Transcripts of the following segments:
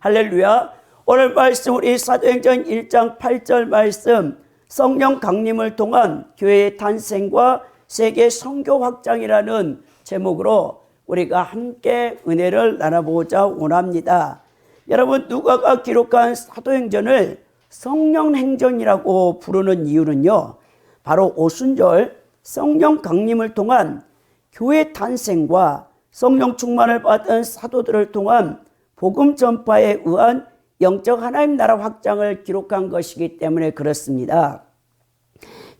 할렐루야. 오늘 말씀 우리 사도행전 1장 8절 말씀, 성령 강림을 통한 교회의 탄생과 세계 선교 확장이라는 제목으로 우리가 함께 은혜를 나눠보고자 원합니다. 여러분, 누가가 기록한 사도행전을 성령행전이라고 부르는 이유는요, 바로 오순절 성령 강림을 통한 교회 탄생과 성령 충만을 받은 사도들을 통한 복음 전파에 의한 영적 하나님 나라 확장을 기록한 것이기 때문에 그렇습니다.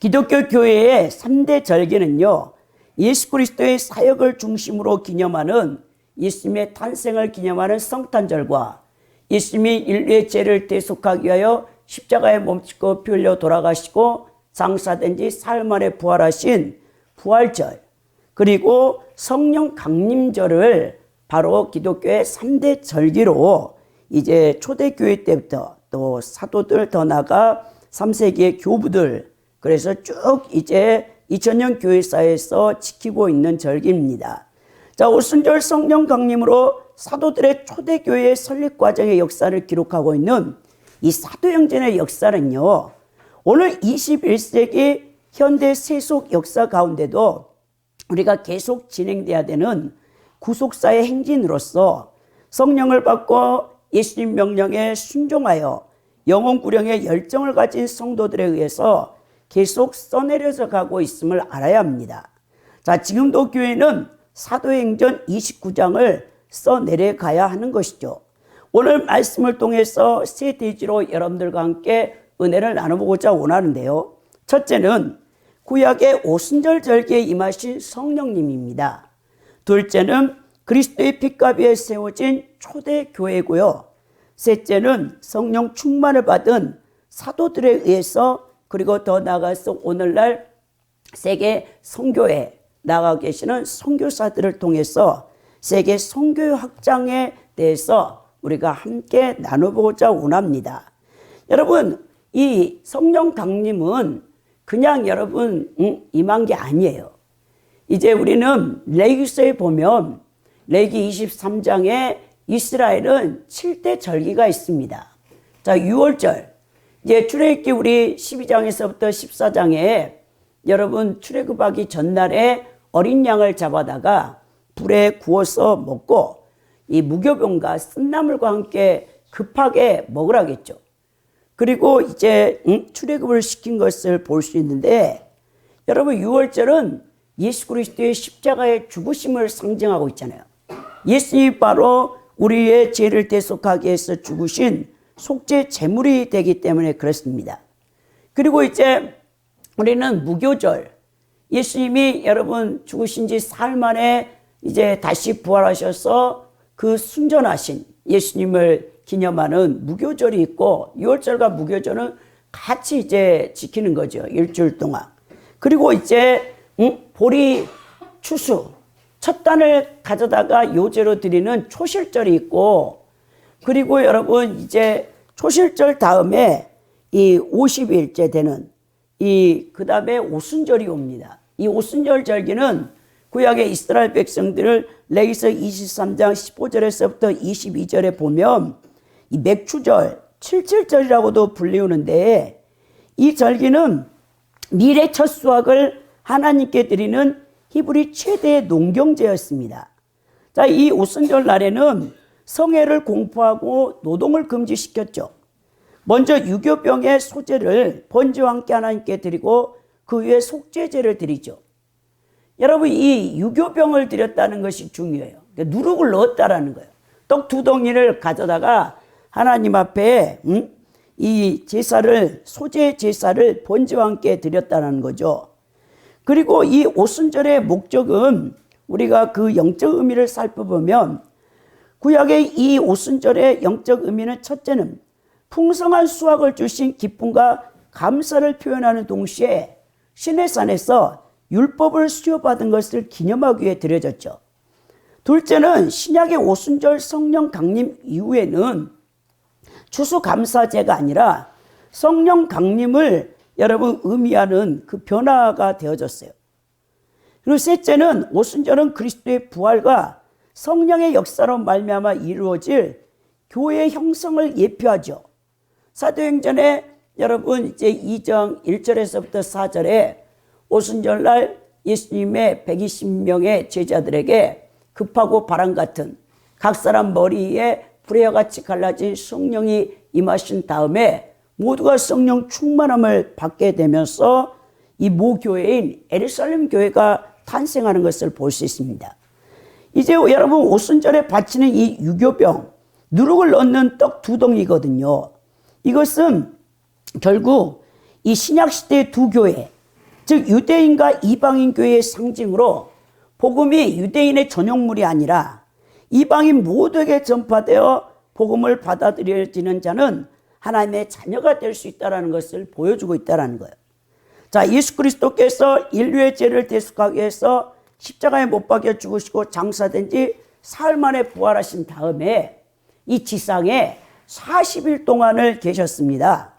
기독교 교회의 3대 절기는요, 예수 그리스도의 사역을 중심으로 기념하는 예수님의 탄생을 기념하는 성탄절과 예수님이 인류의 죄를 대속하기 위하여 십자가에 몸짓고 피 흘려 돌아가시고 장사된 지 사흘 만에 부활하신 부활절, 그리고 성령 강림절을 바로 기독교의 3대 절기로 이제 초대교회 때부터 또 사도들 더 나아가 3세기의 교부들, 그래서 쭉 이제 2000년 교회사에서 지키고 있는 절기입니다. 자, 오순절 성령 강림으로 사도들의 초대교회의 설립 과정의 역사를 기록하고 있는 이 사도행전의 역사는요, 오늘 21세기 현대 세속 역사 가운데도 우리가 계속 진행돼야 되는 구속사의 행진으로서 성령을 받고 예수님 명령에 순종하여 영혼 구령의 열정을 가진 성도들에 의해서 계속 써내려져 가고 있음을 알아야 합니다. 자, 지금도 교회는 사도행전 29장을 써내려가야 하는 것이죠. 오늘 말씀을 통해서 세 대지로 여러분들과 함께 은혜를 나눠보고자 원하는데요. 첫째는 구약의 오순절 절기에 임하신 성령님입니다. 둘째는 그리스도의 핏값 위에 세워진 초대교회고요. 셋째는 성령 충만을 받은 사도들에 의해서, 그리고 더 나아가서 오늘날 세계 선교에 나가 계시는 선교사들을 통해서 세계 선교 확장에 대해서 우리가 함께 나눠보고자 원합니다. 여러분, 이 성령 강림은 그냥 여러분 임한 게 아니에요. 이제 우리는 레위기서에 보면 레위기 23장에 이스라엘은 7대 절기가 있습니다. 자, 6월절, 이제 출애굽기 우리 12장에서부터 14장에 여러분 출애굽하기 전날에 어린 양을 잡아다가 불에 구워서 먹고 이 무교병과 쓴나물과 함께 급하게 먹으라겠죠. 그리고 이제 출애굽을 시킨 것을 볼 수 있는데, 여러분 6월절은 예수 그리스도의 십자가의 죽으심을 상징하고 있잖아요. 예수님이 바로 우리의 죄를 대속하기 위해서 죽으신 속죄 제물이 되기 때문에 그렇습니다. 그리고 이제 우리는 무교절, 예수님이 여러분 죽으신 지 사흘 만에 이제 다시 부활하셔서 그 순전하신 예수님을 기념하는 무교절이 있고, 6월절과 무교절은 같이 이제 지키는 거죠. 일주일 동안. 그리고 이제 보리 추수 첫 단을 가져다가 요제로 드리는 초실절이 있고, 그리고 여러분 이제 초실절 다음에 이 50일째 되는 그 다음에 오순절이 옵니다. 이 오순절 절기는 구약의 이스라엘 백성들을 레위기서 23장 15절에서부터 22절에 보면 이 맥추절, 칠칠절이라고도 불리우는데, 이 절기는 미래 첫 수확을 하나님께 드리는 히브리 최대의 농경제였습니다. 자, 이 오순절 날에는 성회를 공포하고 노동을 금지시켰죠. 먼저 유교병의 소제를 번제와 함께 하나님께 드리고 그 위에 속죄제를 드리죠. 여러분, 이 유교병을 드렸다는 것이 중요해요. 누룩을 넣었다라는 거예요. 떡 2덩이를 가져다가 하나님 앞에 이 제사를, 소제 제사를 번제와 함께 드렸다는 거죠. 그리고 이 오순절의 목적은 우리가 그 영적 의미를 살펴보면, 구약의 이 오순절의 영적 의미는 첫째는 풍성한 수확을 주신 기쁨과 감사를 표현하는 동시에 시내산에서 율법을 수여받은 것을 기념하기 위해 드려졌죠. 둘째는 신약의 오순절 성령 강림 이후에는 추수감사제가 아니라 성령 강림을 여러분 의미하는 그 변화가 되어졌어요. 그리고 셋째는 오순절은 그리스도의 부활과 성령의 역사로 말미암아 이루어질 교회 형성을 예표하죠. 사도행전에 여러분 이제 2장 1절에서부터 4절에 오순절날 예수님의 120명의 제자들에게 급하고 바람 같은 각 사람 머리에 불의 같이 갈라진 성령이 임하신 다음에 모두가 성령 충만함을 받게 되면서 이 모교회인 예루살렘 교회가 탄생하는 것을 볼 수 있습니다. 이제 여러분 오순절에 바치는 이 유교병, 누룩을 넣는 떡 두 덩이거든요. 이것은 결국 이 신약시대의 두 교회, 즉 유대인과 이방인 교회의 상징으로 복음이 유대인의 전용물이 아니라 이방인 모두에게 전파되어 복음을 받아들여지는 자는 하나님의 자녀가 될 수 있다는 것을 보여주고 있다는 거예요. 자, 예수 그리스도께서 인류의 죄를 대속하기 위해서 십자가에 못 박혀 죽으시고 장사된 지 사흘 만에 부활하신 다음에 이 지상에 40일 동안을 계셨습니다.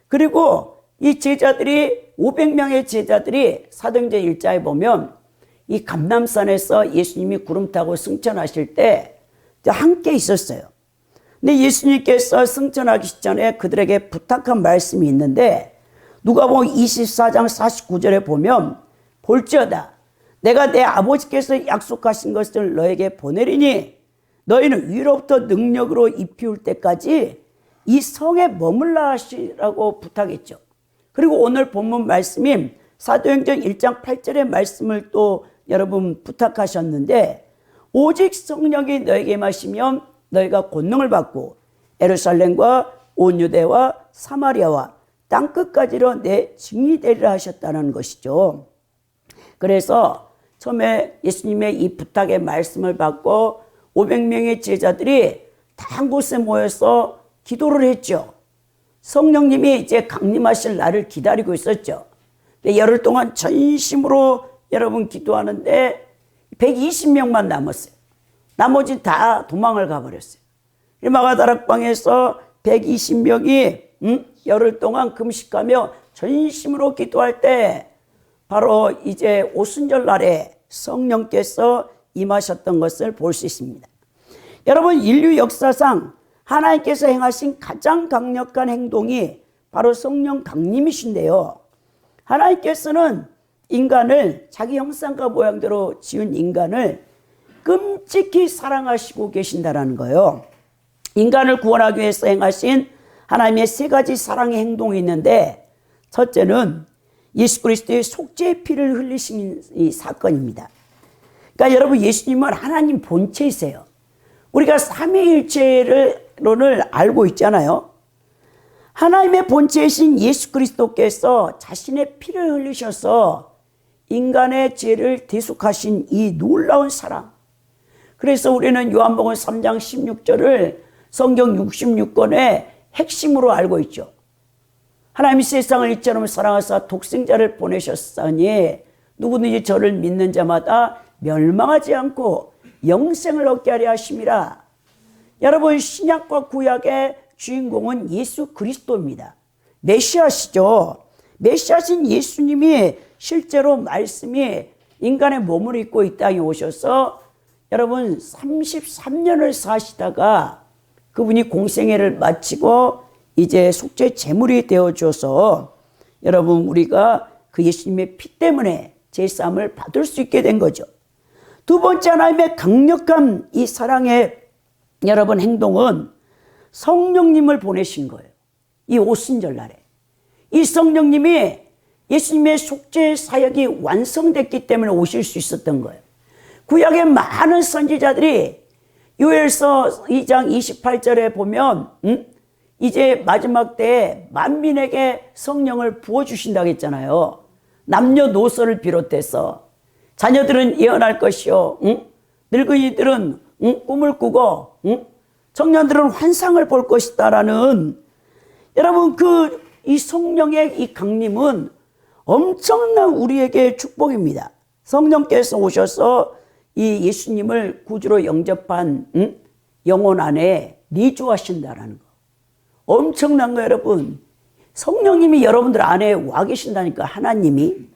그리고 이 제자들이 500명의 제자들이 사도행전 1장에 보면 이 감람산에서 예수님이 구름 타고 승천하실 때 함께 있었어요. 근데 예수님께서 승천하기 전에 그들에게 부탁한 말씀이 있는데 누가복음 24장 49절에 보면 볼지어다 내가 내 아버지께서 약속하신 것을 너에게 보내리니 너희는 위로부터 능력으로 입히울 때까지 이 성에 머물라 하시라고 부탁했죠. 그리고 오늘 본문 말씀인 사도행전 1장 8절의 말씀을 또 여러분 부탁하셨는데 오직 성령이 너에게 임하시면 너희가 권능을 받고 예루살렘과 온 유대와 사마리아와 땅끝까지로 내 증인이 되리라 하셨다는 것이죠. 그래서 처음에 예수님의 이 부탁의 말씀을 받고 500명의 제자들이 다 한 곳에 모여서 기도를 했죠. 성령님이 이제 강림하실 날을 기다리고 있었죠. 열흘 동안 전심으로 여러분 기도하는데 120명만 남았어요. 나머지 다 도망을 가버렸어요. 마가다락방에서 120명이 열흘 동안 금식하며 전심으로 기도할 때 바로 이제 오순절 날에 성령께서 임하셨던 것을 볼 수 있습니다. 여러분 인류 역사상 하나님께서 행하신 가장 강력한 행동이 바로 성령 강림이신데요. 하나님께서는 인간을 자기 형상과 모양대로 지은 인간을 끔찍히 사랑하시고 계신다는 거예요. 인간을 구원하기 위해서 행하신 하나님의 세 가지 사랑의 행동이 있는데 첫째는 예수 그리스도의 속죄의 피를 흘리신 이 사건입니다. 그러니까 여러분 예수님은 하나님 본체이세요. 우리가 삼위일체론을 알고 있잖아요. 하나님의 본체이신 예수 그리스도께서 자신의 피를 흘리셔서 인간의 죄를 대속하신 이 놀라운 사랑. 그래서 우리는 요한복음 3장 16절을 성경 66권의 핵심으로 알고 있죠. 하나님이 세상을 이처럼 사랑하사 독생자를 보내셨으니 누구든지 저를 믿는 자마다 멸망하지 않고 영생을 얻게 하려 하심이라. 여러분 신약과 구약의 주인공은 예수 그리스도입니다. 메시아시죠. 메시아신 예수님이 실제로 말씀이 인간의 몸을 입고 이 땅에 오셔서 여러분 33년을 사시다가 그분이 공생애를 마치고 이제 속죄 제물이 되어줘서 여러분 우리가 그 예수님의 피 때문에 제사함을 받을 수 있게 된 거죠. 두 번째 하나님의 강력한 이 사랑의 여러분 행동은 성령님을 보내신 거예요. 이 오순절 날에. 이 성령님이 예수님의 속죄 사역이 완성됐기 때문에 오실 수 있었던 거예요. 구약의 많은 선지자들이 요엘서 2장 28절에 보면 이제 마지막 때에 만민에게 성령을 부어주신다고 했잖아요. 남녀노소를 비롯해서 자녀들은 예언할 것이요 늙은이들은 꿈을 꾸고 청년들은 환상을 볼 것이다라는 여러분 이 성령의 이 강림은 엄청난 우리에게 축복입니다. 성령께서 오셔서 이 예수님을 구주로 영접한 영혼 안에 내주하신다라는 거. 엄청난 거 여러분. 성령님이 여러분들 안에 와 계신다니까 하나님이.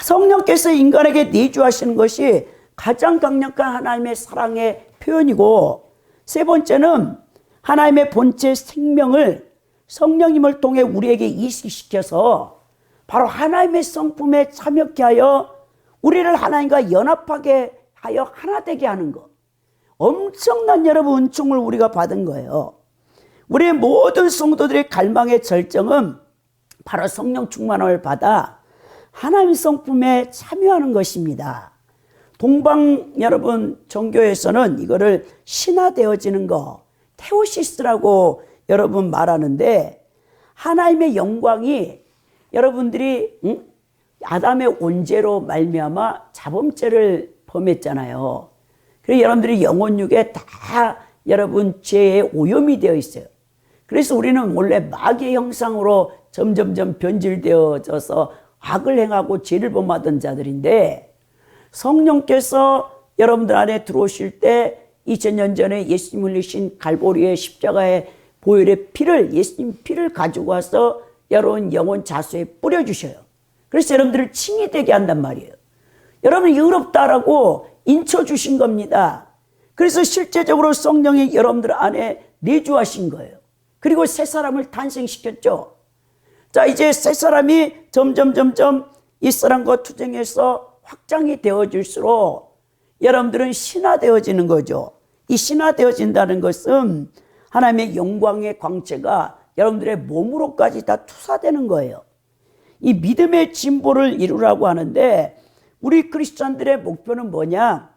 성령께서 인간에게 내주하시는 것이 가장 강력한 하나님의 사랑의 표현이고 세 번째는 하나님의 본체 생명을 성령님을 통해 우리에게 이식시켜서 바로 하나님의 성품에 참여케 하여 우리를 하나님과 연합하게 하여 하나 되게 하는 것. 엄청난 여러분 은총을 우리가 받은 거예요. 우리의 모든 성도들의 갈망의 절정은 바로 성령 충만함을 받아 하나님의 성품에 참여하는 것입니다. 동방 여러분 종교에서는 이거를 신화되어지는 거, 테오시스라고 여러분 말하는데, 하나님의 영광이 여러분들이 아담의 온죄로 말미암아 자범죄를 범했잖아요. 그래서 여러분들이 영혼육에 다 여러분 죄에 오염이 되어 있어요. 그래서 우리는 원래 마귀의 형상으로 점점점 변질되어져서 악을 행하고 죄를 범하던 자들인데, 성령께서 여러분들 안에 들어오실 때 2000년 전에 예수님 흘리신 갈보리의 십자가의 보혈의 피를, 예수님 피를 가지고 와서 여러분 영혼 자수에 뿌려주셔요. 그래서 여러분들을 칭이 되게 한단 말이에요. 여러분이 의롭다라고 인쳐주신 겁니다. 그래서 실제적으로 성령이 여러분들 안에 내주하신 거예요. 그리고 새 사람을 탄생시켰죠. 자, 이제 새 사람이 점점 이 사람과 투쟁해서 확장이 되어질수록 여러분들은 신화되어지는 거죠. 이 신화되어진다는 것은 하나님의 영광의 광채가 여러분들의 몸으로까지 다 투사되는 거예요. 이 믿음의 진보를 이루라고 하는데, 우리 크리스찬들의 목표는 뭐냐?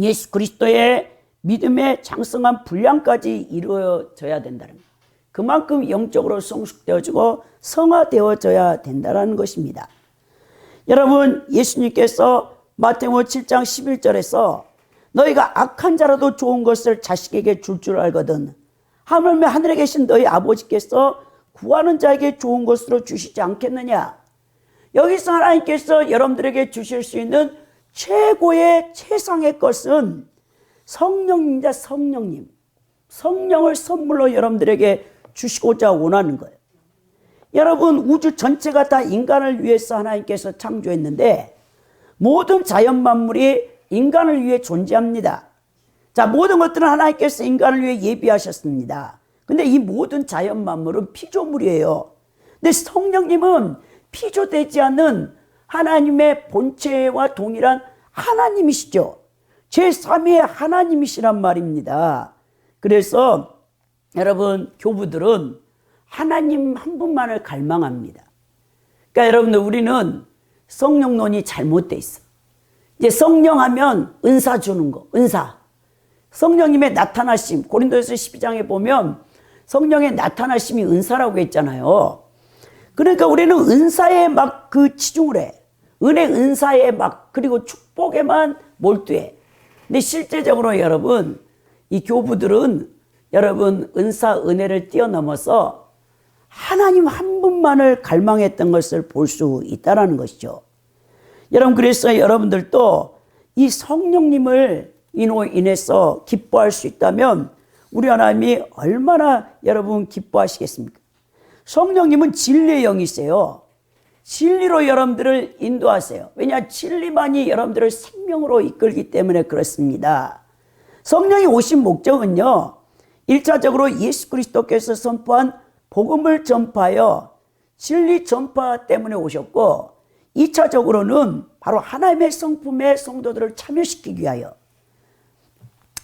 예수 그리스도의 믿음의 장성한 분량까지 이루어져야 된다는 거예요. 그만큼 영적으로 성숙되어지고 성화되어져야 된다는 것입니다. 여러분, 예수님께서 마태복음 7장 11절에서 너희가 악한 자라도 좋은 것을 자식에게 줄 줄 알거든 하물며 하늘에 계신 너희 아버지께서 구하는 자에게 좋은 것으로 주시지 않겠느냐. 여기서 하나님께서 여러분들에게 주실 수 있는 최고의 최상의 것은 성령입니다. 성령님. 성령을 선물로 여러분들에게 주시고자 원하는 거예요. 여러분, 우주 전체가 다 인간을 위해서 하나님께서 창조했는데 모든 자연 만물이 인간을 위해 존재합니다. 자, 모든 것들은 하나님께서 인간을 위해 예비하셨습니다. 근데 이 모든 자연 만물은 피조물이에요. 근데 성령님은 피조되지 않는 하나님의 본체와 동일한 하나님이시죠. 제3위의 하나님이시란 말입니다. 그래서 여러분, 교부들은 하나님 한 분만을 갈망합니다. 그러니까 여러분들, 우리는 성령론이 잘못돼 있어. 이제 성령 하면 은사 주는 거, 은사. 성령님의 나타나심, 고린도전서 12장에 보면 성령의 나타나심이 은사라고 했잖아요. 그러니까 우리는 은사에 막 그 치중을 해. 은혜 은사에 막, 그리고 축복에만 몰두해. 근데 실제적으로 여러분, 이 교부들은 여러분 은사 은혜를 뛰어넘어서 하나님 한 분만을 갈망했던 것을 볼 수 있다는 것이죠. 여러분, 그래서 여러분들도 이 성령님을 인해서 기뻐할 수 있다면 우리 하나님이 얼마나 여러분 기뻐하시겠습니까? 성령님은 진리의 영이세요. 진리로 여러분들을 인도하세요. 왜냐? 진리만이 여러분들을 생명으로 이끌기 때문에 그렇습니다. 성령이 오신 목적은요, 1차적으로 예수 그리스도께서 선포한 복음을 전파하여 진리 전파 때문에 오셨고, 2차적으로는 바로 하나님의 성품의 성도들을 참여시키기 위하여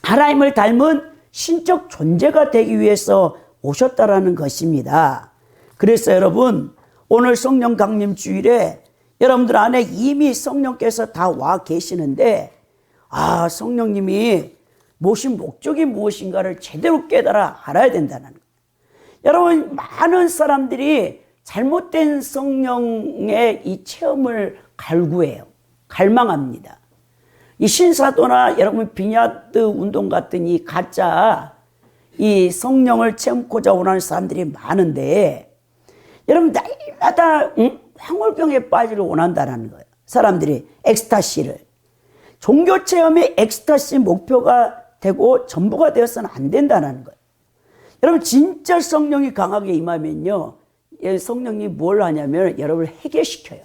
하나님을 닮은 신적 존재가 되기 위해서 오셨다라는 것입니다. 그래서 여러분, 오늘 성령 강림 주일에 여러분들 안에 이미 성령께서 다 와 계시는데, 성령님이 모신 목적이 무엇인가를 제대로 깨달아 알아야 된다는 거예요. 여러분, 많은 사람들이 잘못된 성령의 이 체험을 갈구해요. 갈망합니다. 이 신사도나 여러분 빈야드 운동 같은 이 가짜 이 성령을 체험코자 원하는 사람들이 많은데, 여러분 날마다 황홀병에 빠지를 원한다는 거예요. 사람들이 엑스타시를. 종교 체험이 엑스타시 목표가 되고 전부가 되어서는 안 된다는 거예요. 여러분, 진짜 성령이 강하게 임하면요, 성령이 뭘 하냐면 여러분을 회개시켜요.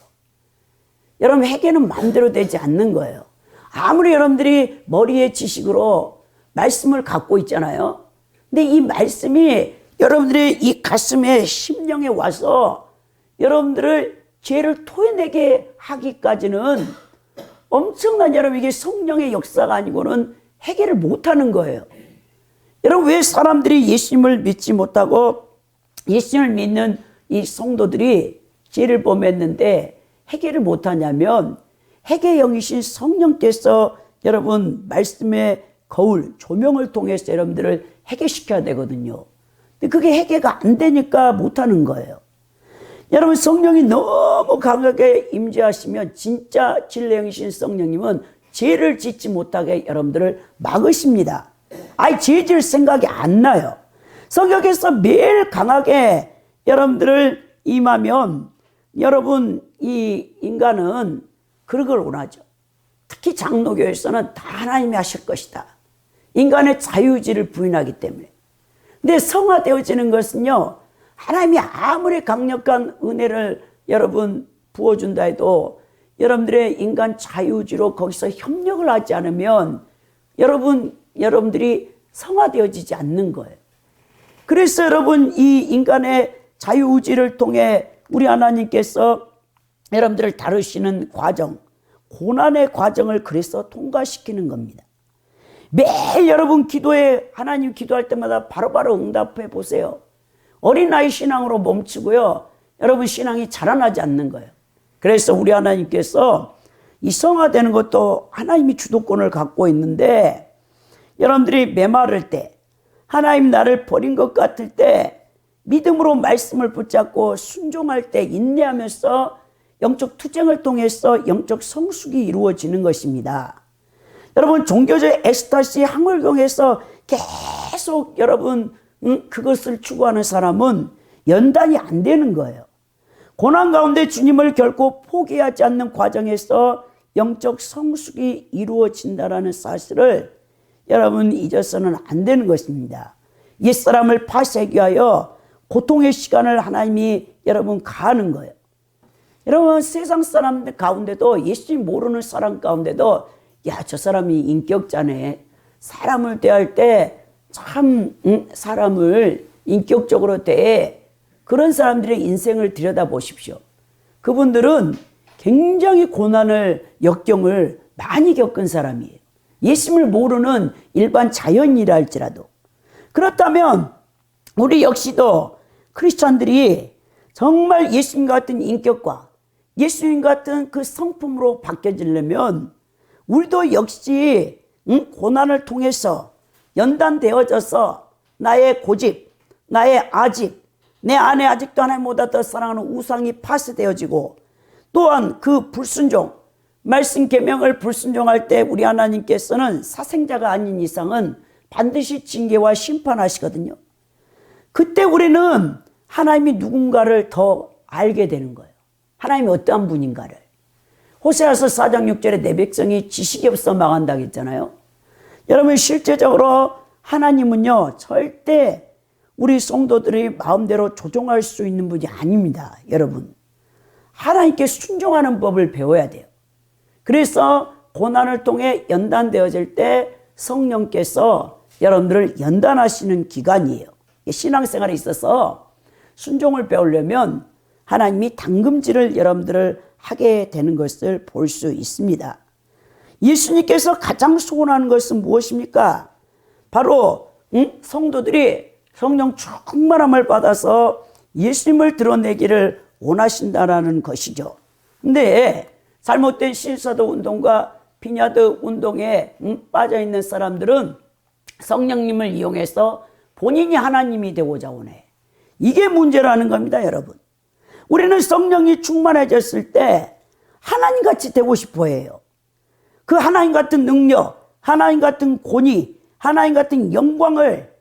여러분, 회개는 마음대로 되지 않는 거예요. 아무리 여러분들이 머리의 지식으로 말씀을 갖고 있잖아요. 근데 이 말씀이 여러분들의 이 가슴에 심령에 와서 여러분들을 죄를 토해내게 하기까지는 엄청난 여러분 이게 성령의 역사가 아니고는 해결을 못하는 거예요. 여러분 왜 사람들이 예수님을 믿지 못하고 예수님을 믿는 이 성도들이 죄를 범했는데 해결을 못하냐면 해결의 영이신 성령께서 여러분 말씀의 거울 조명을 통해서 여러분들을 해결시켜야 되거든요. 근데 그게 해결가 안 되니까 못하는 거예요. 여러분 성령이 너무 강하게 임재하시면 진짜 진리의 영이신 성령님은 죄를 짓지 못하게 여러분들을 막으십니다. 아예 죄 지을 생각이 안 나요. 성령께서 매일 강하게 여러분들을 임하면 여러분 이 인간은 그런 걸 원하죠. 특히 장로교에서는 다 하나님이 하실 것이다. 인간의 자유의지를 부인하기 때문에. 근데 성화되어지는 것은요, 하나님이 아무리 강력한 은혜를 여러분 부어준다 해도 여러분들의 인간 자유의지로 거기서 협력을 하지 않으면 여러분들이 성화되어지지 않는 거예요. 그래서 여러분 이 인간의 자유의지를 통해 우리 하나님께서 여러분들을 다루시는 과정, 고난의 과정을 그래서 통과시키는 겁니다. 매일 여러분 기도에 하나님 기도할 때마다 바로바로 응답해 보세요. 어린아이 신앙으로 멈추고요. 여러분 신앙이 자라나지 않는 거예요. 그래서 우리 하나님께서 이 성화되는 것도 하나님이 주도권을 갖고 있는데 여러분들이 메마를 때 하나님 나를 버린 것 같을 때 믿음으로 말씀을 붙잡고 순종할 때 인내하면서 영적 투쟁을 통해서 영적 성숙이 이루어지는 것입니다. 여러분 종교적 엑스타시 항월경에서 계속 여러분 그것을 추구하는 사람은 연단이 안 되는 거예요. 고난 가운데 주님을 결코 포기하지 않는 과정에서 영적 성숙이 이루어진다는 사실을 여러분 잊어서는 안 되는 것입니다. 옛사람을 파쇄하기 위하여 고통의 시간을 하나님이 여러분 가하는 거예요. 여러분 세상 사람들 가운데도 예수님 모르는 사람 가운데도 야, 저 사람이 인격자네. 사람을 대할 때 참 사람을 인격적으로 대해 그런 사람들의 인생을 들여다보십시오. 그분들은 굉장히 고난을 역경을 많이 겪은 사람이에요. 예수님을 모르는 일반 자연인이라 할지라도. 그렇다면 우리 역시도 크리스찬들이 정말 예수님 같은 인격과 예수님 같은 그 성품으로 바뀌어지려면 우리도 역시 고난을 통해서 연단되어져서 나의 고집, 나의 아집, 내 안에 아직도 하나님보다 더 사랑하는 우상이 파쇄되어지고 또한 그 불순종, 말씀 계명을 불순종할 때 우리 하나님께서는 사생자가 아닌 이상은 반드시 징계와 심판하시거든요. 그때 우리는 하나님이 누군가를 더 알게 되는 거예요. 하나님이 어떠한 분인가를. 호세아서 4장 6절에 내 백성이 지식이 없어 망한다고 했잖아요. 여러분 실제적으로 하나님은요 절대 우리 성도들이 마음대로 조종할 수 있는 분이 아닙니다. 여러분 하나님께 순종하는 법을 배워야 돼요. 그래서 고난을 통해 연단되어질 때 성령께서 여러분들을 연단하시는 기간이에요. 신앙생활에 있어서 순종을 배우려면 하나님이 당금질을 여러분들을 하게 되는 것을 볼 수 있습니다. 예수님께서 가장 소원하는 것은 무엇입니까? 바로 성도들이 성령 충만함을 받아서 예수님을 드러내기를 원하신다라는 것이죠. 근데 잘못된 신사도 운동과 비냐드 운동에 빠져있는 사람들은 성령님을 이용해서 본인이 하나님이 되고자 원해. 이게 문제라는 겁니다, 여러분. 우리는 성령이 충만해졌을 때 하나님같이 되고 싶어 해요. 그 하나님 같은 능력, 하나님 같은 권위, 하나님 같은 영광을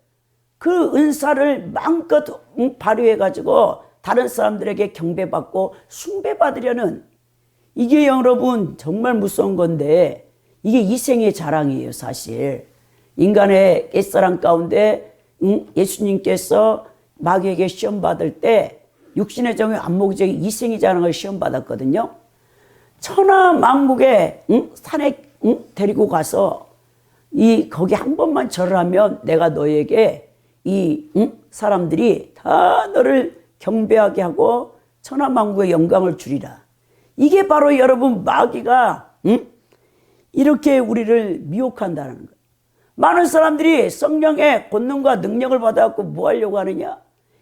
그 은사를 마음껏 발휘해가지고 다른 사람들에게 경배받고 숭배받으려는 이게 여러분 정말 무서운 건데 이게 이생의 자랑이에요, 사실. 인간의 옛사람 가운데 예수님께서 마귀에게 시험 받을 때 육신의 정의 안목의 이생의 자랑을 시험 받았거든요. 천하 만국에 산에 데리고 가서 거기 한 번만 절을 하면 내가 너에게 사람들이 다 너를 경배하게 하고 천하만국의 영광을 주리라. 이게 바로 여러분 마귀가 이렇게 우리를 미혹한다는 거예요. 많은 사람들이 성령의 권능과 능력을 받아갖고 뭐 하려고 하느냐?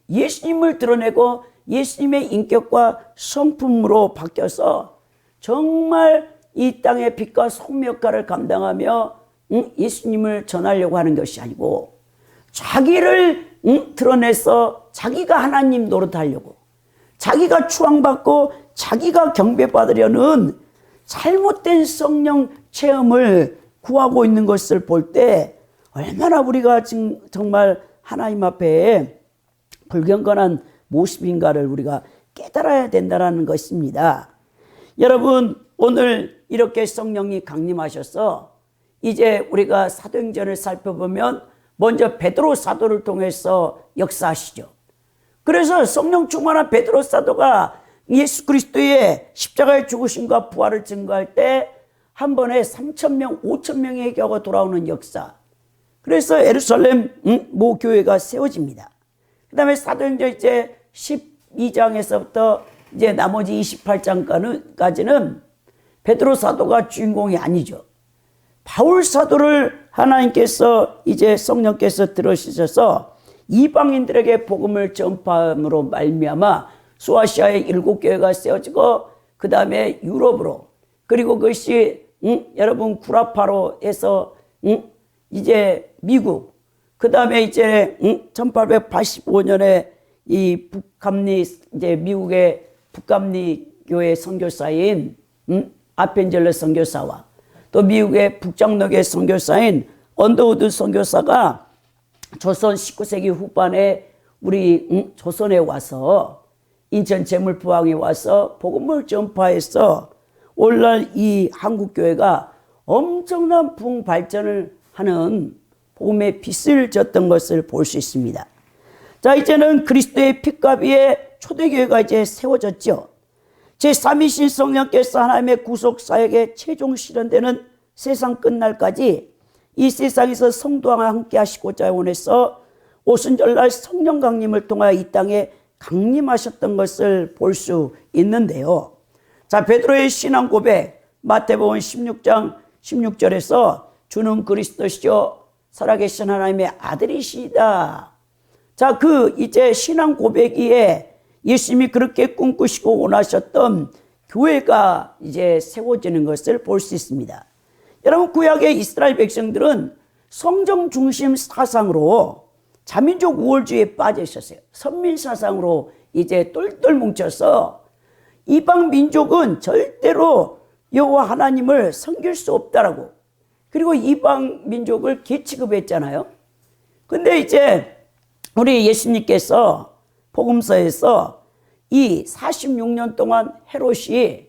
예수님을 드러내고 예수님의 인격과 성품으로 바뀌어서 정말 이 땅의 빛과 소금 역할을 감당하며 예수님을 전하려고 하는 것이 아니고 자기를 드러내서 자기가 하나님 노릇하려고, 자기가 추앙받고 자기가 경배받으려는 잘못된 성령 체험을 구하고 있는 것을 볼 때 얼마나 우리가 지금 정말 하나님 앞에 불경건한 모습인가를 우리가 깨달아야 된다는 것입니다. 여러분, 오늘 이렇게 성령이 강림하셔서 이제 우리가 사도행전을 살펴보면 먼저 베드로 사도를 통해서 역사하시죠. 그래서 성령 충만한 베드로 사도가 예수 그리스도의 십자가의 죽으심과 부활을 증거할 때 한 번에 3,000명, 5,000명의 교회가 돌아오는 역사. 그래서 예루살렘 모 교회가 세워집니다. 그 다음에 사도행전 이제 12장에서부터 이제 나머지 28장까지는 베드로 사도가 주인공이 아니죠. 바울 사도를 하나님께서 이제 성령께서 들으셔서 이방인들에게 복음을 전파함으로 말미암아 소아시아의 7교회가 세워지고 그 다음에 유럽으로, 그리고 그것이 여러분 구라파로에서 이제 미국, 그 다음에 이제 1885년에 이 북감리, 이제 미국의 북감리 교회 선교사인 아펜젤러 선교사와 또 미국의 북장로교회 선교사인 언더우드 선교사가 조선 19세기 후반에 우리 조선에 와서 인천 제물포항에 와서 복음을 전파해서 오늘날 이 한국교회가 엄청난 부흥 발전을 하는 복음의 빛을 졌던 것을 볼 수 있습니다. 자, 이제는 그리스도의 핏값 위에 초대교회가 이제 세워졌죠. 제3위신 성령께서 하나님의 구속사역에 최종 실현되는 세상 끝날까지 이 세상에서 성도와 함께 하시고자 원해서 오순절날 성령 강림을 통하여 이 땅에 강림하셨던 것을 볼 수 있는데요. 자, 베드로의 신앙 고백, 마태복음 16장 16절에서 주는 그리스도시요 살아계신 하나님의 아들이시다. 자, 그 이제 신앙 고백이에 예수님이 그렇게 꿈꾸시고 원하셨던 교회가 이제 세워지는 것을 볼 수 있습니다. 여러분, 구약의 이스라엘 백성들은 성정 중심 사상으로 자민족 우월주의에 빠져 있었어요. 선민 사상으로 이제 똘똘 뭉쳐서 이방 민족은 절대로 여호와 하나님을 섬길 수 없다라고, 그리고 이방 민족을 개취급했잖아요. 근데 이제 우리 예수님께서 복음서에서 이 46년 동안 헤롯이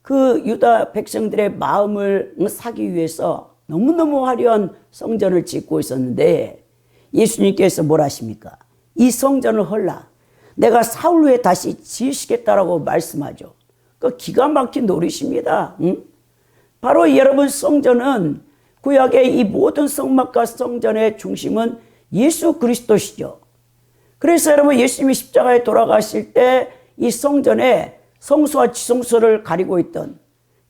그 유다 백성들의 마음을 사기 위해서 너무너무 화려한 성전을 짓고 있었는데 예수님께서 뭘 하십니까? 이 성전을 헐라, 내가 사흘 후에 다시 지으시겠다라고 말씀하죠. 그 기가 막힌 노릇입니다. 바로 여러분, 성전은 구약의 이 모든 성막과 성전의 중심은 예수 그리스도시죠. 그래서 여러분, 예수님이 십자가에 돌아가실 때 이 성전에 성소와 지성소를 가리고 있던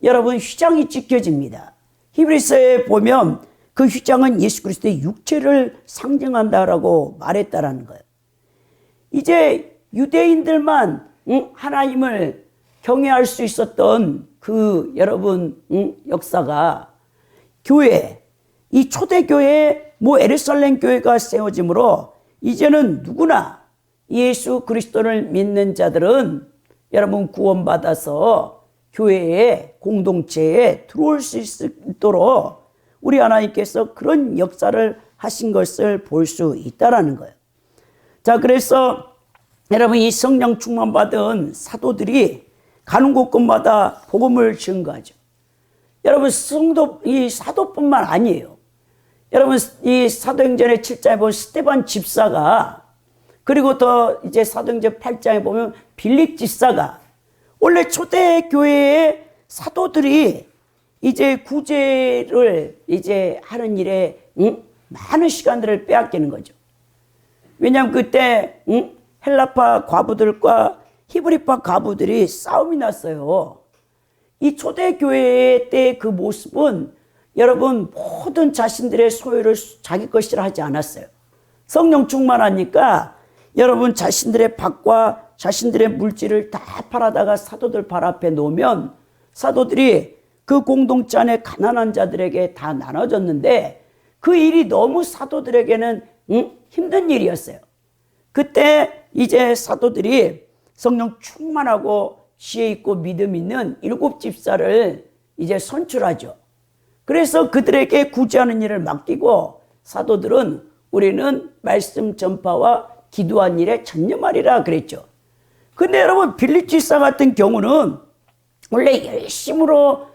여러분 휘장이 찢겨집니다. 히브리서에 보면 그 휘장은 예수 그리스도의 육체를 상징한다라고 말했다라는 거예요. 이제 유대인들만 하나님을 경외할 수 있었던 그 여러분 역사가 교회, 이 초대교회 뭐 예루살렘 교회가 세워지므로 이제는 누구나 예수 그리스도를 믿는 자들은 여러분 구원받아서 교회의 공동체에 들어올 수 있도록 우리 하나님께서 그런 역사를 하신 것을 볼 수 있다라는 거예요. 자, 그래서 여러분, 이 성령 충만 받은 사도들이 가는 곳곳마다 복음을 증거하죠. 여러분, 이 사도뿐만 아니에요. 여러분, 이 사도행전의 7장에 보면 스데반 집사가, 그리고 더 이제 사도행전 8장에 보면 빌립 집사가, 원래 초대교회의 사도들이 이제 구제를 이제 하는 일에 많은 시간들을 빼앗기는 거죠. 왜냐하면 그때 헬라파 과부들과 히브리파 과부들이 싸움이 났어요. 이 초대교회 때 그 모습은 여러분 모든 자신들의 소유를 자기 것이라 하지 않았어요. 성령 충만하니까 여러분 자신들의 밭과 자신들의 물질을 다 팔아다가 사도들 발 앞에 놓으면 사도들이 그 공동체 안에 가난한 자들에게 다 나눠줬는데 그 일이 너무 사도들에게는 힘든 일이었어요. 그때 이제 사도들이 성령 충만하고 지혜 있고 믿음 있는 7 집사를 이제 선출하죠. 그래서 그들에게 구제하는 일을 맡기고 사도들은 우리는 말씀 전파와 기도한 일에 전념하리라 그랬죠. 근데 여러분 빌립 집사 같은 경우는 원래 열심으로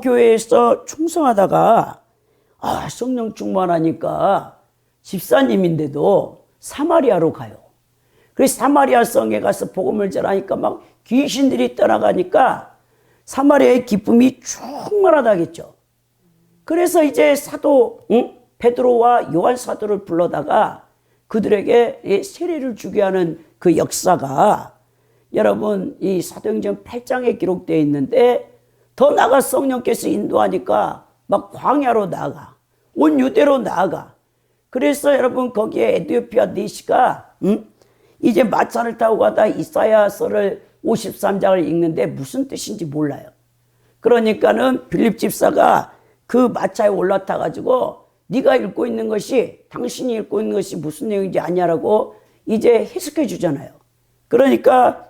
교회에서 충성하다가 성령 충만하니까 집사님인데도 사마리아로 가요. 그래서 사마리아 성에 가서 복음을 전하니까 막 귀신들이 떠나가니까 사마리아의 기쁨이 충만하다겠죠. 그래서 이제 사도 베드로와 요한 사도를 불러다가 그들에게 세례를 주게 하는 그 역사가 여러분 이 사도행전 8장에 기록되어 있는데 더 나아가 성령께서 인도하니까 막 광야로 나아가 온 유대로 나아가 그래서 여러분 거기에 에티오피아 니시가 이제 마차를 타고 가다 이사야서를 53장을 읽는데 무슨 뜻인지 몰라요. 그러니까는 빌립 집사가 그 마차에 올라타 가지고 네가 읽고 있는 것이 당신이 읽고 있는 것이 무슨 내용인지 아냐라고 이제 해석해 주잖아요. 그러니까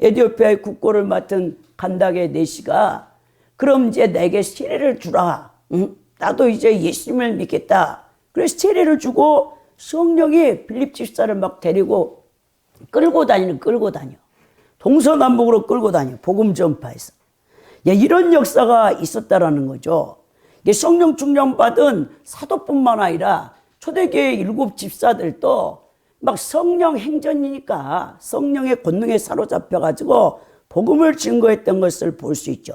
에티오피아의 국고를 맡은 간다게 네시가 그럼 이제 내게 세례를 주라. 나도 이제 예수님을 믿겠다. 그래서 세례를 주고 성령이 빌립 집사를 막 데리고 끌고 다녀. 동서남북으로 끌고 다녀. 복음 전파에서. 이런 역사가 있었다라는 거죠. 성령 충만받은 사도뿐만 아니라 초대교회 7 집사들도 막 성령 행전이니까 성령의 권능에 사로잡혀가지고 복음을 증거했던 것을 볼 수 있죠.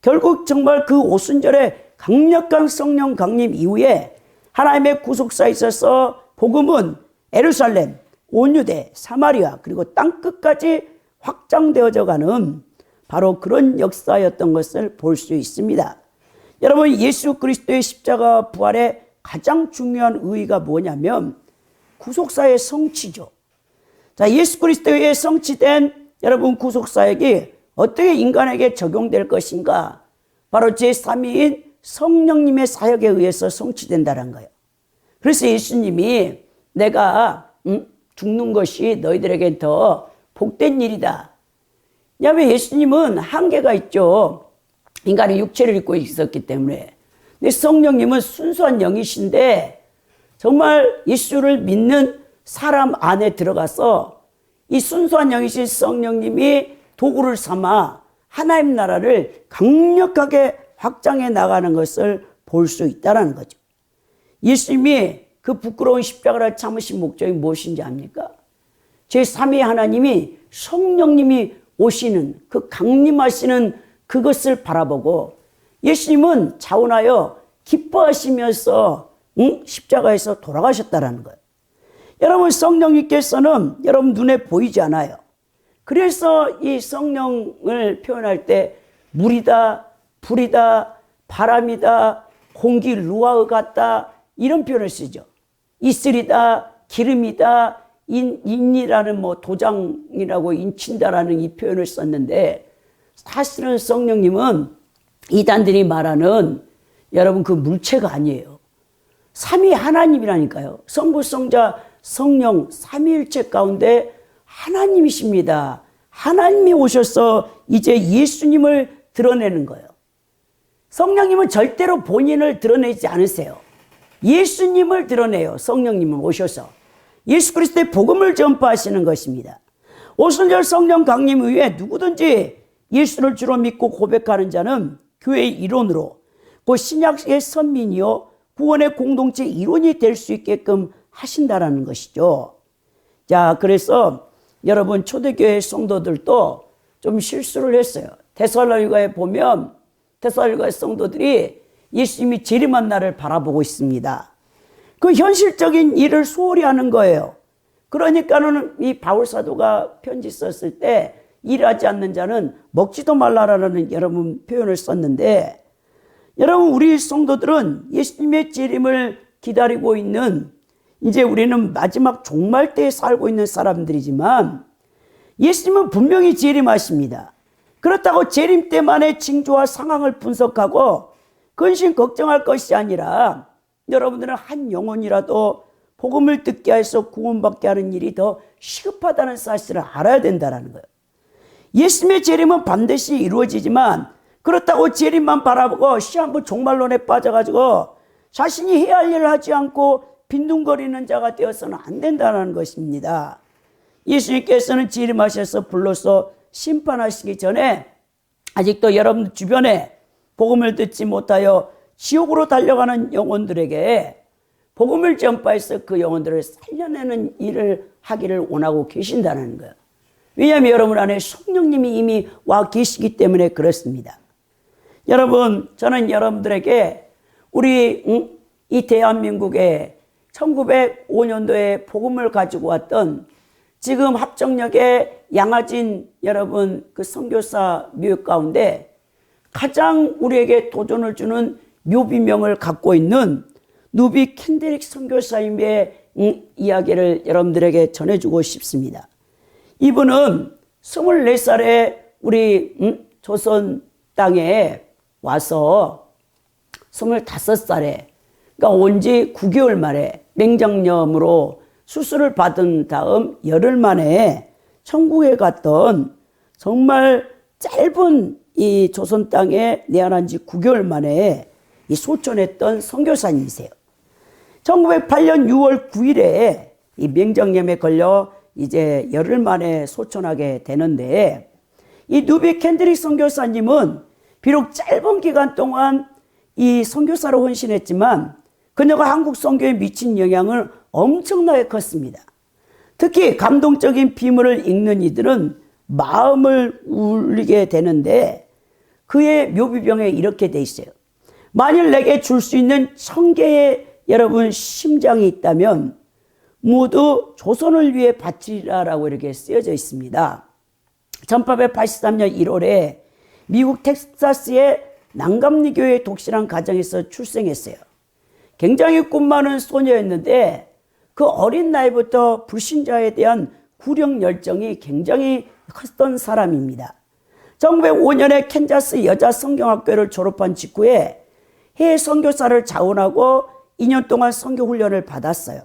결국 정말 그 오순절에 강력한 성령 강림 이후에 하나님의 구속사에 있어서 복음은 예루살렘, 온 유대, 사마리아 그리고 땅끝까지 확장되어져 가는 바로 그런 역사였던 것을 볼 수 있습니다. 여러분 예수 그리스도의 십자가 부활의 가장 중요한 의의가 뭐냐면 구속사의 성취죠. 자, 예수 그리스도의 성취된 여러분 구속사역이 어떻게 인간에게 적용될 것인가? 바로 제3위인 성령님의 사역에 의해서 성취된다는 거예요. 그래서 예수님이 내가 죽는 것이 너희들에게 더 복된 일이다. 왜냐하면 예수님은 한계가 있죠. 인간의 육체를 입고 있었기 때문에. 근데 성령님은 순수한 영이신데 정말 예수를 믿는 사람 안에 들어가서 이 순수한 영이신 성령님이 도구를 삼아 하나님 나라를 강력하게 확장해 나가는 것을 볼 수 있다는 거죠. 예수님이 그 부끄러운 십자가를 참으신 목적이 무엇인지 압니까? 제3위 하나님이 성령님이 오시는 그 강림하시는 그것을 바라보고 예수님은 자원하여 기뻐하시면서 십자가에서 돌아가셨다는 거예요. 여러분 성령님께서는 여러분 눈에 보이지 않아요. 그래서 이 성령을 표현할 때 물이다, 불이다, 바람이다, 공기 루아흐 같다 이런 표현을 쓰죠. 이슬이다, 기름이다, 인이라는 도장이라고 인친다라는 이 표현을 썼는데 사실은 성령님은 이단들이 말하는 여러분 그 물체가 아니에요. 삼위 하나님이라니까요. 성부, 성자, 성령 삼위일체 가운데 하나님이십니다. 하나님이 오셔서 이제 예수님을 드러내는 거예요. 성령님은 절대로 본인을 드러내지 않으세요. 예수님을 드러내요. 성령님은 오셔서 예수 그리스도의 복음을 전파하시는 것입니다. 오순절 성령 강림 이후에 누구든지 예수를 주로 믿고 고백하는 자는 교회의 일원으로 그 신약의 선민이요 구원의 공동체 일원이 될 수 있게끔 하신다라는 것이죠. 자, 그래서 여러분 초대교회 성도들도 좀 실수를 했어요. 데살로니가에 보면 데살로니가 성도들이 예수님이 재림한 날을 바라보고 있습니다. 그 현실적인 일을 소홀히 하는 거예요. 그러니까는 이 바울 사도가 편지 썼을 때 일하지 않는 자는 먹지도 말라라는 여러분 표현을 썼는데, 여러분 우리 성도들은 예수님의 재림을 기다리고 있는, 이제 우리는 마지막 종말 때에 살고 있는 사람들이지만 예수님은 분명히 재림하십니다. 그렇다고 재림 때만의 징조와 상황을 분석하고 근심 걱정할 것이 아니라 여러분들은 한 영혼이라도 복음을 듣게 해서 구원받게 하는 일이 더 시급하다는 사실을 알아야 된다는 거예요. 예수님의 재림은 반드시 이루어지지만 그렇다고 재림만 바라보고 시한부 종말론에 빠져가지고 자신이 해야 할 일을 하지 않고 빈둥거리는 자가 되어서는 안 된다는 것입니다. 예수님께서는 재림하셔서 불로써 심판하시기 전에 아직도 여러분 주변에 복음을 듣지 못하여 지옥으로 달려가는 영혼들에게 복음을 전파해서 그 영혼들을 살려내는 일을 하기를 원하고 계신다는 거예요. 왜냐하면 여러분 안에 성령님이 이미 와 계시기 때문에 그렇습니다. 여러분, 저는 여러분들에게 우리 이 대한민국에 1905년도에 복음을 가지고 왔던 지금 합정역에 양화진 여러분 그 선교사 묘 가운데 가장 우리에게 도전을 주는 묘비명을 갖고 있는 누비 캔드릭 선교사님의 이야기를 여러분들에게 전해주고 싶습니다. 이분은 24살에 우리 조선 땅에 와서 25살에 그러니까 온 지 9개월 만에 맹장염으로 수술을 받은 다음 열흘 만에 천국에 갔던 정말 짧은 이 조선 땅에 내한한 지 9개월 만에 이 소천했던 선교사님이세요. 1908년 6월 9일에 이 맹장염에 걸려 이제 열흘 만에 소천하게 되는데, 이 누비 캔드릭 선교사님은 비록 짧은 기간 동안 이 선교사로 헌신했지만 그녀가 한국 선교에 미친 영향을 엄청나게 컸습니다. 특히 감동적인 비문을 읽는 이들은 마음을 울리게 되는데 그의 묘비병에 이렇게 돼 있어요. 만일 내게 줄 수 있는 1000개의 여러분 심장이 있다면 모두 조선을 위해 바치리라라고 이렇게 쓰여져 있습니다. 1883년 1월에 미국 텍사스의 난감리교회 독실한 가정에서 출생했어요. 굉장히 꿈 많은 소녀였는데 그 어린 나이부터 불신자에 대한 구력 열정이 굉장히 컸던 사람입니다. 1905년에 캔자스 여자 성경학교를 졸업한 직후에 해외 선교사를 자원하고 2년 동안 선교 훈련을 받았어요.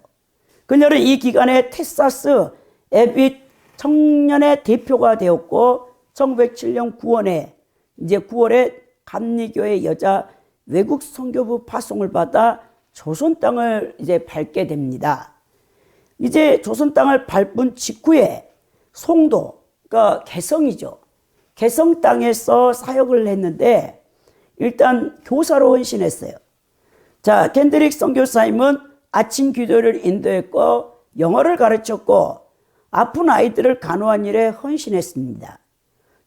그녀는 이 기간에 텍사스 에빗 청년의 대표가 되었고 1907년 9월에 감리교회 여자 외국 선교부 파송을 받아 조선 땅을 이제 밟게 됩니다. 이제 조선 땅을 밟은 직후에 송도, 그러니까 개성이죠. 개성 땅에서 사역을 했는데 일단 교사로 헌신했어요. 자, 캔드릭 선교사님은 아침 기도를 인도했고 영어를 가르쳤고 아픈 아이들을 간호한 일에 헌신했습니다.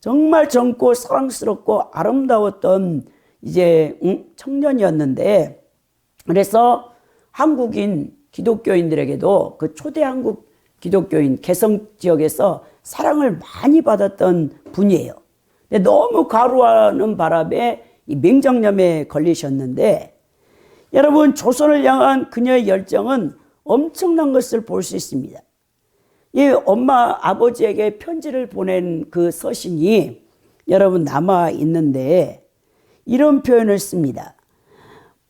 정말 젊고 사랑스럽고 아름다웠던 이제 청년이었는데, 그래서 한국인 기독교인들에게도 그 초대 한국 기독교인 개성 지역에서 사랑을 많이 받았던 분이에요. 근데 너무 과로하는 바람에 이 맹장염에 걸리셨는데, 여러분 조선을 향한 그녀의 열정은 엄청난 것을 볼 수 있습니다. 이 엄마 아버지에게 편지를 보낸 그 서신이 여러분 남아 있는데 이런 표현을 씁니다.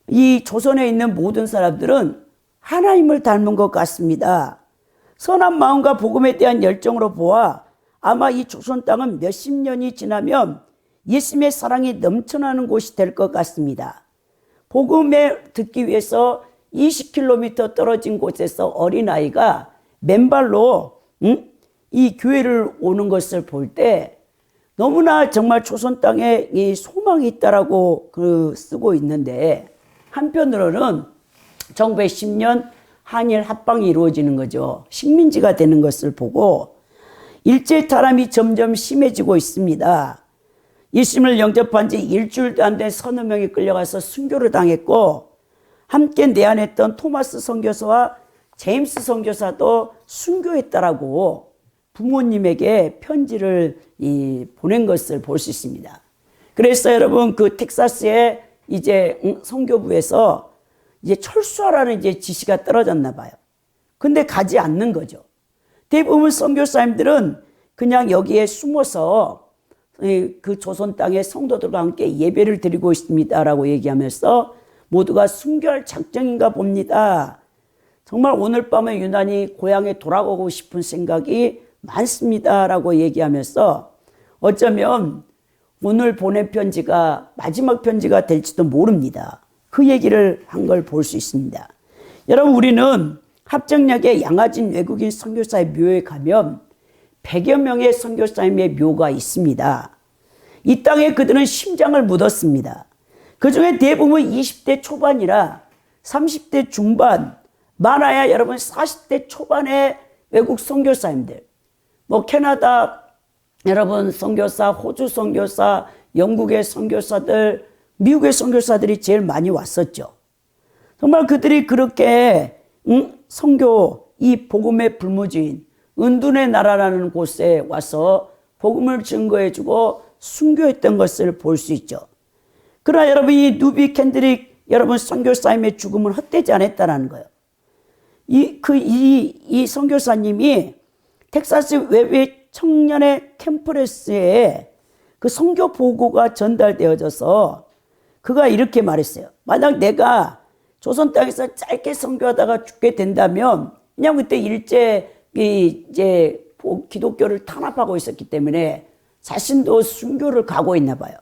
이 조선에 있는 모든 사람들은 하나님을 닮은 것 같습니다. 선한 마음과 복음에 대한 열정으로 보아 아마 이 조선 땅은 몇십 년이 지나면 예수님의 사랑이 넘쳐나는 곳이 될 것 같습니다. 복음을 듣기 위해서 20km 떨어진 곳에서 어린아이가 맨발로 이 교회를 오는 것을 볼 때 너무나 정말 조선 땅에 이 소망이 있다라고 쓰고 있는데, 한편으로는 1910년 한일 합방이 이루어지는 거죠. 식민지가 되는 것을 보고 일제탈압이 점점 심해지고 있습니다. 예수님을 영접한 지 일주일도 안 된 서너 명이 끌려가서 순교를 당했고 함께 내한했던 토마스 선교사와 제임스 선교사도 순교했다라고 부모님에게 편지를 보낸 것을 볼 수 있습니다. 그래서 여러분 그 텍사스의 이제 선교부에서 이제 철수하라는 이제 지시가 떨어졌나 봐요. 근데 가지 않는 거죠. 대부분 선교사님들은 그냥 여기에 숨어서 그 조선 땅의 성도들과 함께 예배를 드리고 있습니다라고 얘기하면서 모두가 순교할 작정인가 봅니다. 정말 오늘 밤에 유난히 고향에 돌아가고 싶은 생각이 많습니다라고 얘기하면서 어쩌면 오늘 보낸 편지가 마지막 편지가 될지도 모릅니다. 그 얘기를 한 걸 볼 수 있습니다. 여러분 우리는 합정역의 양화진 외국인 선교사의 묘에 가면 100여 명의 선교사님의 묘가 있습니다. 이 땅에 그들은 심장을 묻었습니다. 그 중에 대부분 20대 초반이라 30대 중반, 많아야 여러분 40대 초반의 외국 선교사님들, 뭐 캐나다 여러분 선교사, 호주 선교사, 영국의 선교사들, 미국의 선교사들이 제일 많이 왔었죠. 정말 그들이 그렇게 선교 이 복음의 불무지인 은둔의 나라라는 곳에 와서 복음을 증거해주고 순교했던 것을 볼 수 있죠. 그러나 여러분 이 누비 캔드릭 여러분 선교사님의 죽음은 헛되지 않았다는 거예요. 이 선교사님이 텍사스 외부 청년의 캠퍼스에 그 선교 보고가 전달되어져서 그가 이렇게 말했어요. 만약 내가 조선 땅에서 짧게 선교하다가 죽게 된다면 그냥 그때 일제 이제 기독교를 탄압하고 있었기 때문에 자신도 순교를 가고 있나 봐요.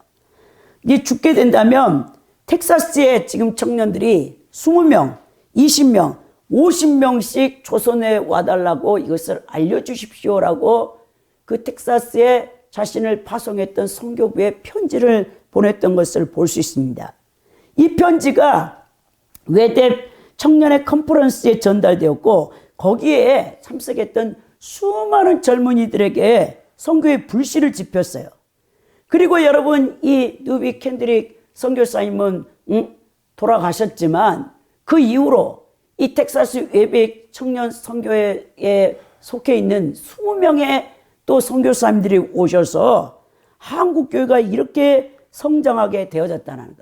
이제 죽게 된다면 텍사스에 지금 청년들이 20명, 20명, 50명씩 조선에 와달라고 이것을 알려주십시오라고 그 텍사스에 자신을 파송했던 선교부에 편지를 보냈던 것을 볼 수 있습니다. 이 편지가 외대 청년의 컨퍼런스에 전달되었고 거기에 참석했던 수많은 젊은이들에게 선교의 불씨를 지폈어요. 그리고 여러분 이 누비 캔드릭 선교사님은 돌아가셨지만 그 이후로 이 텍사스 외백 청년 선교회에 속해 있는 20명의 또 선교사님들이 오셔서 한국교회가 이렇게 성장하게 되어졌다는 거예요.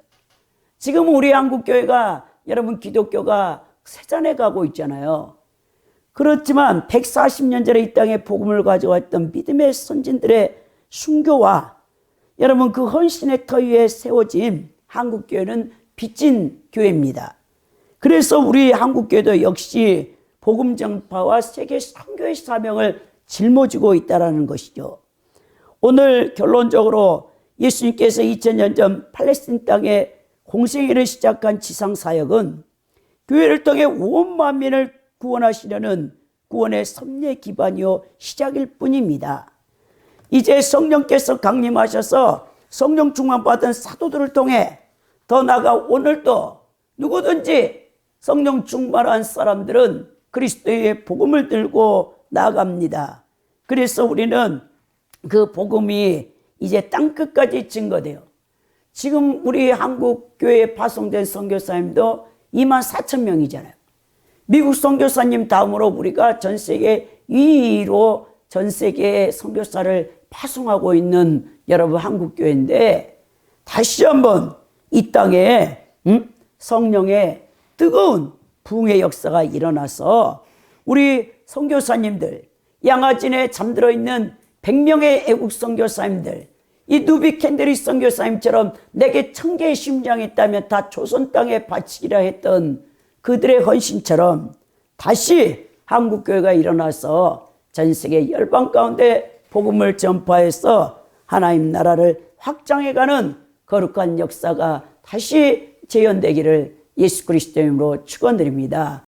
지금 우리 한국교회가 여러분 기독교가 세잔해 가고 있잖아요. 그렇지만 140년 전에 이 땅에 복음을 가져왔던 믿음의 선진들의 순교와 여러분 그 헌신의 터 위에 세워진 한국교회는 빚진 교회입니다. 그래서 우리 한국교회도 역시 복음 전파와 세계 선교의 사명을 짊어지고 있다는 것이죠. 오늘 결론적으로 예수님께서 2000년 전 팔레스틴 땅에 공생애를 시작한 지상사역은 교회를 통해 온 만민을 구원하시려는 구원의 섭리의 기반이요 시작일 뿐입니다. 이제 성령께서 강림하셔서 성령 충만받은 사도들을 통해 더 나아가 오늘도 누구든지 성령 충만한 사람들은 그리스도의 복음을 들고 나아갑니다. 그래서 우리는 그 복음이 이제 땅끝까지 증거돼요. 지금 우리 한국 교회에 파송된 선교사님도 24,000명이잖아요. 미국 선교사님 다음으로 우리가 전 세계 2위로 전 세계에 선교사를 파송하고 있는 여러분 한국교회인데 다시 한번 이 땅에 성령의 뜨거운 부흥의 역사가 일어나서 우리 선교사님들, 양화진에 잠들어 있는 100명의 애국 선교사님들, 이 누비 캔드릭 선교사님처럼 내게 1000개의 심장이 있다면 다 조선 땅에 바치기라 했던 그들의 헌신처럼 다시 한국교회가 일어나서 전 세계 열방 가운데 복음을 전파해서 하나님 나라를 확장해가는 거룩한 역사가 다시 재현되기를 예수 그리스도 이름으로 축원드립니다.